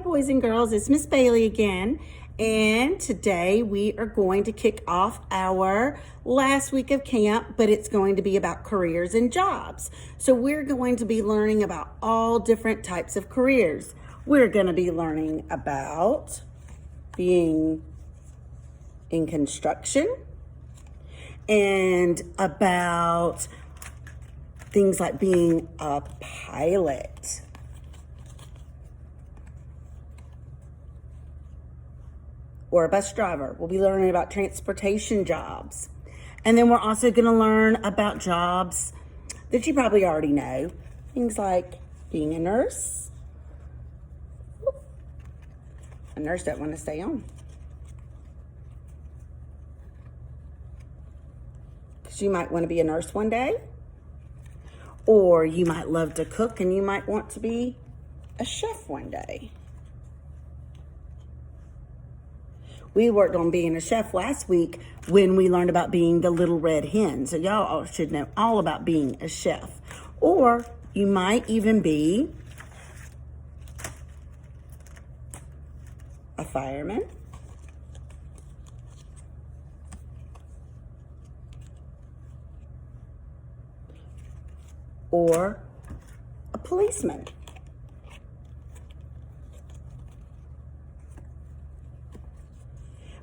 boys and girls, it's Miss Bailey again, and today we are going to kick off our last week of camp, but it's going to be about careers and jobs. So we're going to be learning about all different types of careers. We're going to be learning about being in construction and about things like being a pilot. Or a bus driver. We'll be learning about transportation jobs. And then we're also going to learn about jobs that you probably already know. Things like being a nurse. A nurse doesn't want to stay on. Because you might want to be a nurse one day. Or you might love to cook and you might want to be a chef one day. We worked on being a chef last week when we learned about being the little red hen. So y'all should know all about being a chef. Or you might even be a fireman. Or a policeman.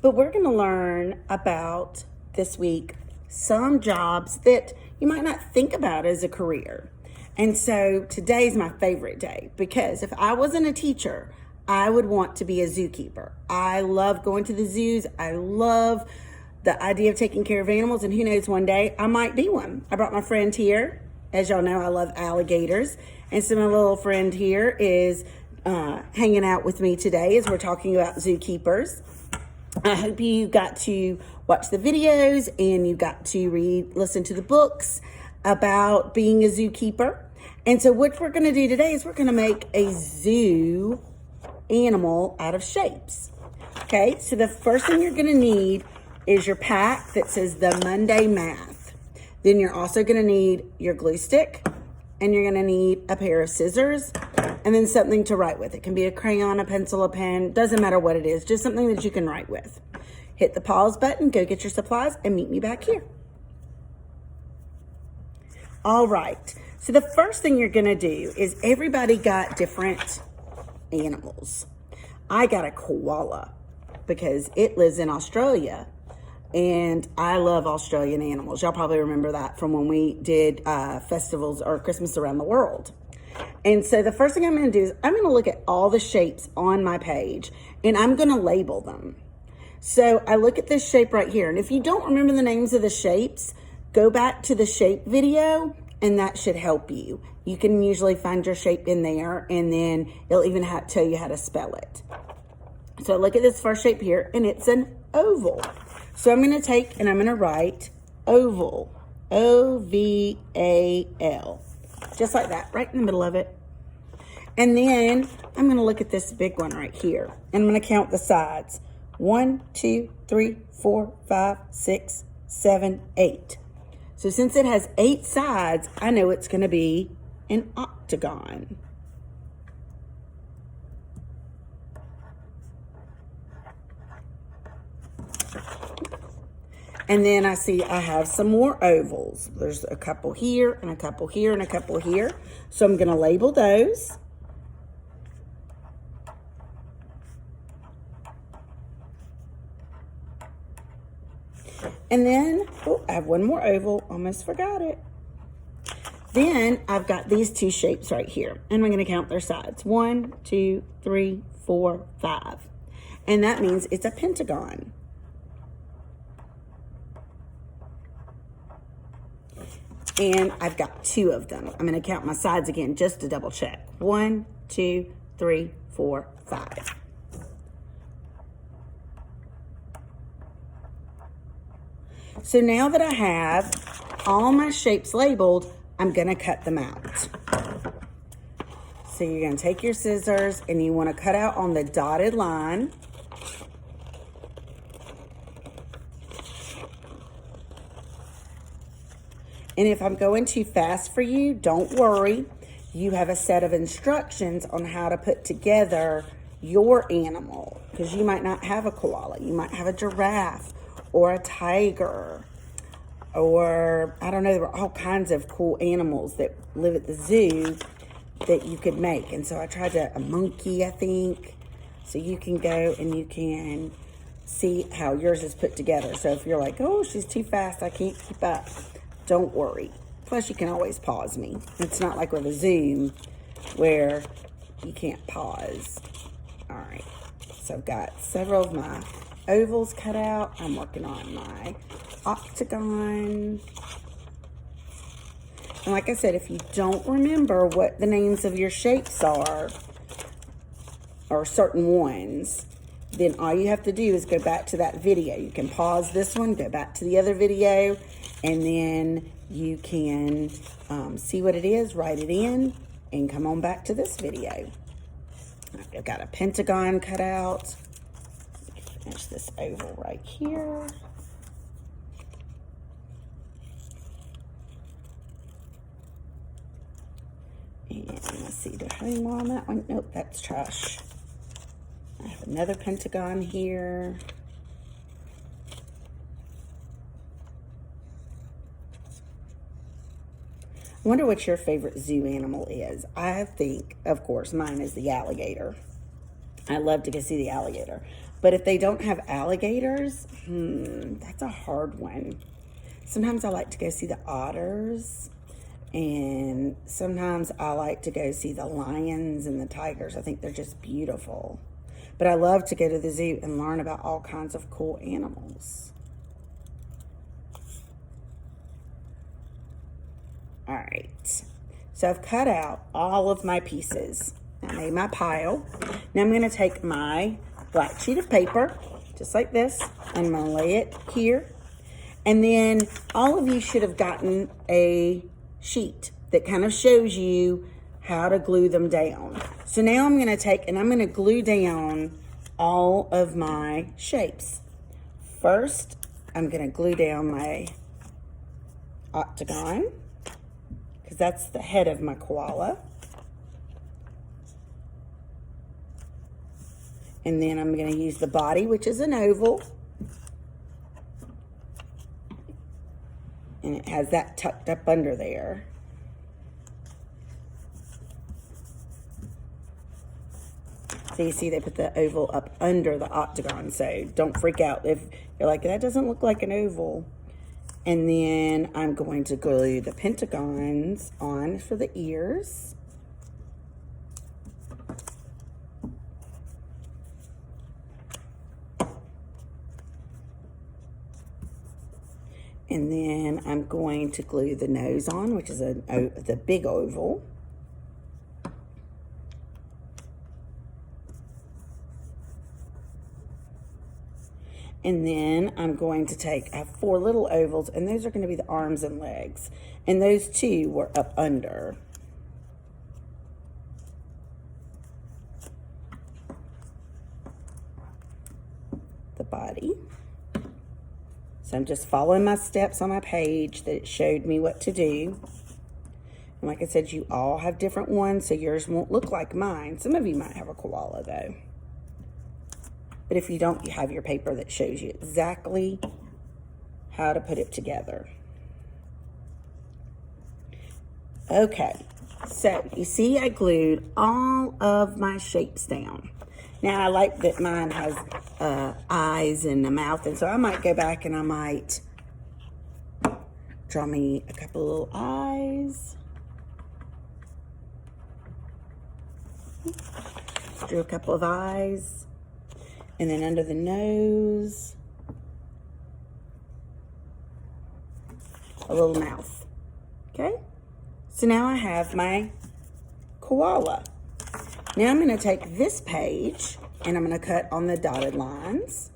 But we're going to learn about this week some jobs that you might not think about as a career. And so today's my favorite day because if I wasn't a teacher, I would want to be a zookeeper. I love going to the zoos. I love the idea of taking care of animals, and who knows, one day I might be one. I brought my friend here. As y'all know, I love alligators. And so my little friend here is hanging out with me today as we're talking about zookeepers. I hope you got to watch the videos and you got to listen to the books about being a zookeeper. And so what we're going to do today is we're going to make a zoo animal out of shapes. Okay, so the first thing you're going to need is your pack that says the Monday Math. Then you're also going to need your glue stick, and you're going to need a pair of scissors, and then something to write with. It can be a crayon, a pencil, a pen, doesn't matter what it is, just something that you can write with. Hit the pause button, go get your supplies, and meet me back here. All right, so the first thing you're gonna do is everybody got different animals. I got a koala because it lives in Australia. And I love Australian animals. Y'all probably remember that from when we did festivals or Christmas around the world. And so the first thing I'm going to do is I'm going to look at all the shapes on my page and I'm going to label them. So I look at this shape right here. And if you don't remember the names of the shapes, go back to the shape video and that should help you. You can usually find your shape in there and then it'll even tell you how to spell it. So look at this first shape here and it's an oval. So I'm going to take and I'm going to write oval, O-V-A-L, just like that, right in the middle of it. And then I'm going to look at this big one right here, and I'm going to count the sides. 1, 2, 3, 4, 5, 6, 7, 8. So since it has 8 sides, I know it's going to be an octagon. And then I see I have some more ovals. There's a couple here and a couple here and a couple here. So I'm going to label those. And then, oh, I have one more oval. Almost forgot it. Then I've got these 2 shapes right here. And I'm going to count their sides. 1, 2, 3, 4, 5. And that means it's a pentagon. And I've got 2 of them. I'm going to count my sides again just to double check. 1, 2, 3, 4, 5. So now that I have all my shapes labeled, I'm going to cut them out. So you're going to take your scissors and you want to cut out on the dotted line. And if I'm going too fast for you, don't worry. You have a set of instructions on how to put together your animal, because you might not have a koala. You might have a giraffe or a tiger, or I don't know, there were all kinds of cool animals that live at the zoo that you could make. And so I tried a monkey, I think. So you can go and you can see how yours is put together. So if you're like, oh, she's too fast, I can't keep up, don't worry. Plus, you can always pause me. It's not like with a Zoom where you can't pause. All right, so I've got several of my ovals cut out. I'm working on my octagon. And like I said, if you don't remember what the names of your shapes are, or certain ones, then all you have to do is go back to that video. You can pause this one, go back to the other video, and then you can see what it is, write it in, and come on back to this video. I've got a pentagon cut out. Finish this oval right here. And let's see, do I have any more on that one? Nope, that's trash. I have another pentagon here. I wonder what your favorite zoo animal is. I think, of course, mine is the alligator. I love to go see the alligator. But if they don't have alligators, that's a hard one. Sometimes I like to go see the otters. And sometimes I like to go see the lions and the tigers. I think they're just beautiful. But I love to go to the zoo and learn about all kinds of cool animals. All right, so I've cut out all of my pieces. I made my pile. Now I'm gonna take my black sheet of paper, just like this, and I'm gonna lay it here. And then all of you should have gotten a sheet that kind of shows you how to glue them down. So now I'm gonna take and I'm gonna glue down all of my shapes. First, I'm gonna glue down my octagon, because that's the head of my koala. And then I'm gonna use the body, which is an oval. And it has that tucked up under there. So you see they put the oval up under the octagon, so don't freak out if you're like, that doesn't look like an oval. And then I'm going to glue the pentagons on for the ears. And then I'm going to glue the nose on, which is the big oval. And then I'm going to take, I have 4 little ovals, and those are going to be the arms and legs. And those 2 were up under. The body. So I'm just following my steps on my page that it showed me what to do. And like I said, you all have different ones, so yours won't look like mine. Some of you might have a koala though. But if you don't, you have your paper that shows you exactly how to put it together. Okay, so you see I glued all of my shapes down. Now I like that mine has eyes and a mouth, and so I might go back and I might draw me a couple of little eyes. Drew a couple of eyes. And then under the nose, a little mouth, okay? So now I have my koala. Now I'm gonna take this page and I'm gonna cut on the dotted lines.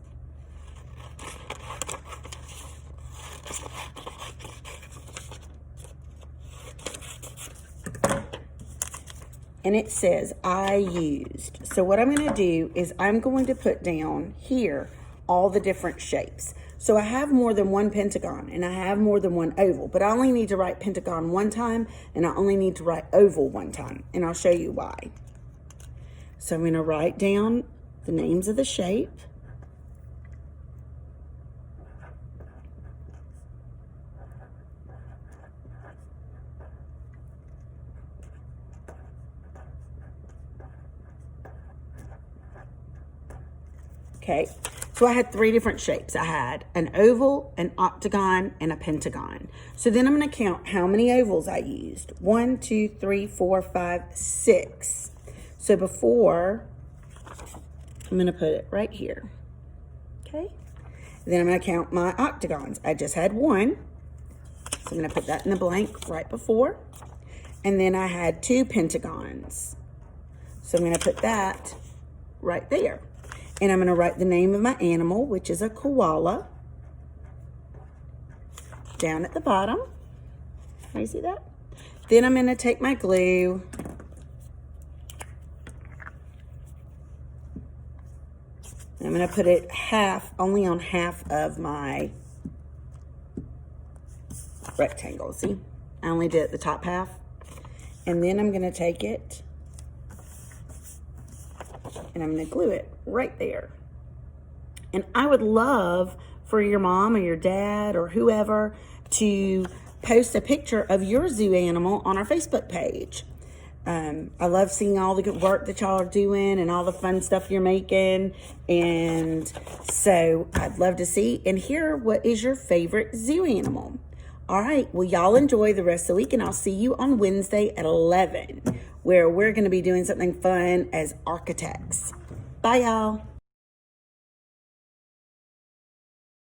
And it says, I used. So what I'm gonna do is I'm going to put down here all the different shapes. So I have more than one pentagon and I have more than one oval, but I only need to write pentagon one time and I only need to write oval one time. And I'll show you why. So I'm going to write down the names of the shape. Okay, so I had 3 different shapes. I had an oval, an octagon, and a pentagon. So then I'm going to count how many ovals I used. 1, 2, 3, 4, 5, 6. So before, I'm going to put it right here. Okay, then I'm going to count my octagons. I just had 1. So I'm going to put that in the blank right before. And then I had 2 pentagons. So I'm going to put that right there. And I'm going to write the name of my animal, which is a koala, down at the bottom. Can you see that? Then I'm going to take my glue and I'm going to put it only on half of my rectangle. See, I only did the top half. And then I'm going to take it and I'm going to glue it right there. And I would love for your mom or your dad or whoever to post a picture of your zoo animal on our Facebook page. I love seeing all the good work that y'all are doing and all the fun stuff you're making. And so I'd love to see and hear what is your favorite zoo animal. All right, well, y'all enjoy the rest of the week, and I'll see you on Wednesday at 11, where we're going to be doing something fun as architects. Bye, y'all.